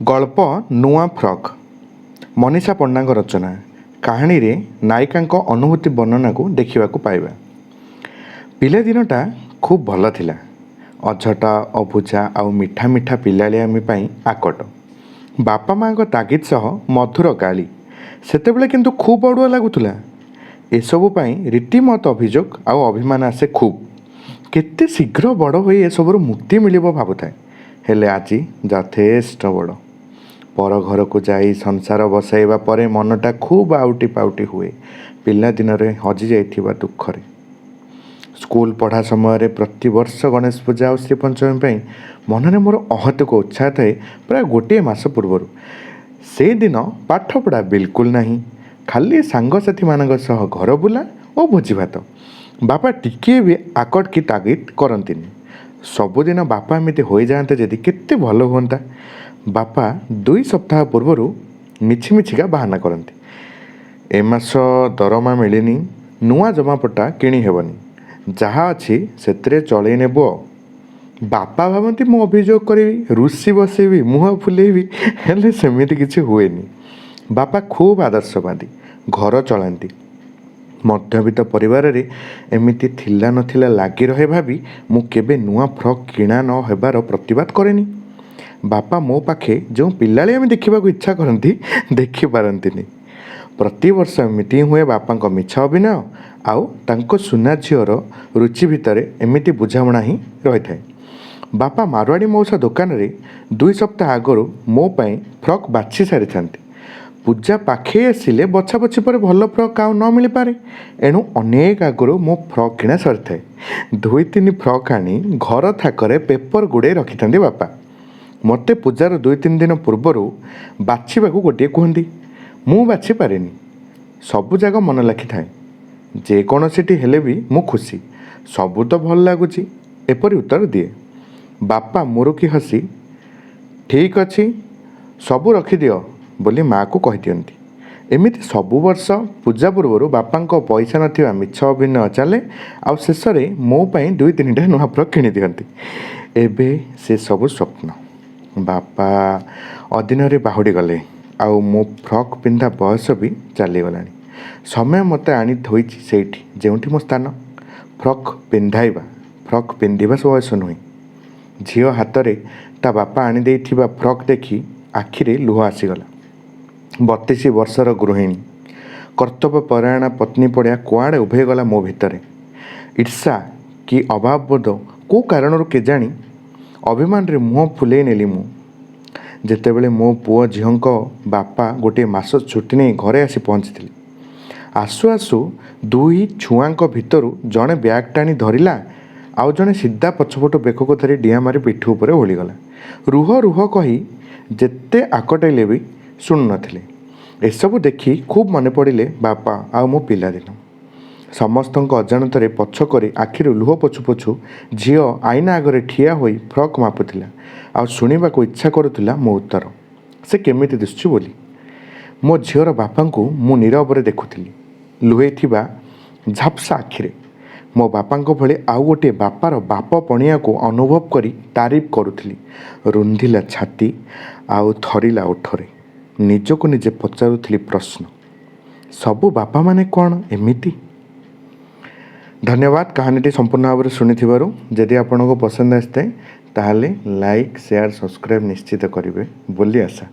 गल्प नुआ फ्रॉक मनीषा पंडा रचना कहानी रे नायिका अनुभूति वर्णना को देखा पाइबा। पिले दिनटा खूब भल थिला। अझटा अभुजा आउ मिठा मिठा पिलालियामी पाई आकट बापा माँ तागिद सह मधुर गाली सेतेबेले किंतु खूब अड़ुआ लगुला। एसबू रीतिमत अभियोग आउ अभिमान आसे खूब केते शीघ्र बड़ हो एसबू मुक्ति मिल भावुए। हेले आज यथेष्ट बड़ पर घर को जाई संसार बसाइबा परे मनटा खूब आउटी पाउटी हुए पिला दिन में हजि जाइथिबा दुखरे। स्कूल पढ़ा समय प्रति वर्ष गणेश पूजा और श्री पंचमी पर मन में मोर अहतक उत्साह थाए। प्राय गोटे मास पूर्वर से दिन पाठ पढ़ा बिल्कुल नहीं, खाली सांगसाथी मान सह घर बुला और भोजी भात। बापा टिके भी आकट की तागिद करंतिनी। सबुदिन बापा एमती हो जाते जदि केते भल हुंता। बापा 2 सप्ताह पूर्वर मिछि मिछिका बाहाना करते, ए मास दरमा मिलनी, नुआ जमापटा किणी हेबनी, जहाँ अच्छी से चलई नेब। बापा भावती मु अभियोग करी रुषि बसैबी मुह फुलेबी, हेले सेमिति किछि हुएनी। बापा खूब आदर्शवादी, घर चलाती। मध्यवित्त परिवार रे एमिति थिला नथिला लागी रहे भाभी मु केबे नुआ फ्रॉक किणा न हेबार प्रतिवाद करेनी। बापा मो पाखे जो पिलाली आम देखा इच्छा करती देखी पारंतिनी। प्रति वर्ष एमती हुए बापा मिछ अभिनय आउ तांको सुना झीर रुचि भितर एमती बुझामणा ही रही था। बापा मारवाड़ी मौसा दुकान रे 2 सप्ताह आगु मो पाई फ्रॉक बाछि सारी था। पूजा पाखे आसिले बछा बछी पर भल फ्रॉक आउ न मिल पारे, एणु अनेक आगु मो फ्रॉक किणा सरी थाए। 2-3 फ्रॉक आनी घर थाकरे पेपर गुड़े रखि था बापा। मते पूजार 2-3 दिन पूर्वर बाछा गोटे कहती, मु बाछि पारेनी, सबु जाक मन लाखि थाए। जेकोसी हेले भी मु खुशी, सबू तो भल लगुच, एपरी उत्तर दिए। बापा मुरुकी हसी ठीक अच्छी सबू रखिदियो बोली माँ को कही दियंती। एमिति सबु वर्ष पूजा पूर्वर बापा पैसा नथिबा मिछ अभिनय चले आउ शेष में मो पाई 2-3टा नुआ फ्रॉक किणी दियंती। एबे से सबु स्वप्न। बापा अधीन बाहुड़ी गले आउ मो फ्रॉक पिंधा बयस भी चलीगलानी। समय मत आनी थोइछि सेठी जेउठी मो स्थान। फ्रॉक पिंधाइबा फ्रॉक पिंधिबा बयस नुहे। झील हाथ में ता बापा आनी देइथिबा फ्रॉक देखी आखिरे लुह आसीगला। 32 वर्षर गृहिणी, कर्तव्य परायणा पत्नी पड़िया कुआड़े उभे गला मो भितर। ईर्षा कि अभाव बोध को कारण केजाणी अभिमान रे मुँह फुले नेली मु। जेतेबेले मो पुओ झीक बापा गोटे मास छुट्टी नहीं घरे आसी पहुँची। आसु आसु 2 छुआंक भितर जड़े ब्याग टाणी धरला आउ जड़े सीधा पछपटू बेक को धरी डिया मारी पिठी उपर ओलीगला। रुह रुह कही जेते आकटैले भी शुणु नथिले। एसबू देखी खूब मन पड़े बापा आउ मो पिलादिन। समस्त अजाणत पछक आखिर लुह पोछु पोछु झील आईना आगे ठिया होई फ्रॉक मापुला आ शुणा इच्छा करुला मो उत्तर से केमिति दिशुची बोली। मो झीर बापा को मु नीरव देखुली लुहे झापसा आखिरे। मो बापा भली आउ गोटे बापार बाप पणिया को अनुभव करी तारीफ करुली। रुंधिला छाती आउ थरिला ओठरे निजको निजे पचारुली प्रश्न, सबु बापा माने कौन एमिति? धन्यवाद कहानीटी संपूर्ण भाव में शुणी। जदि आपको पसंद आसता है ताहले लाइक शेयर सब्सक्राइब निश्चित करेंगे बोली आशा।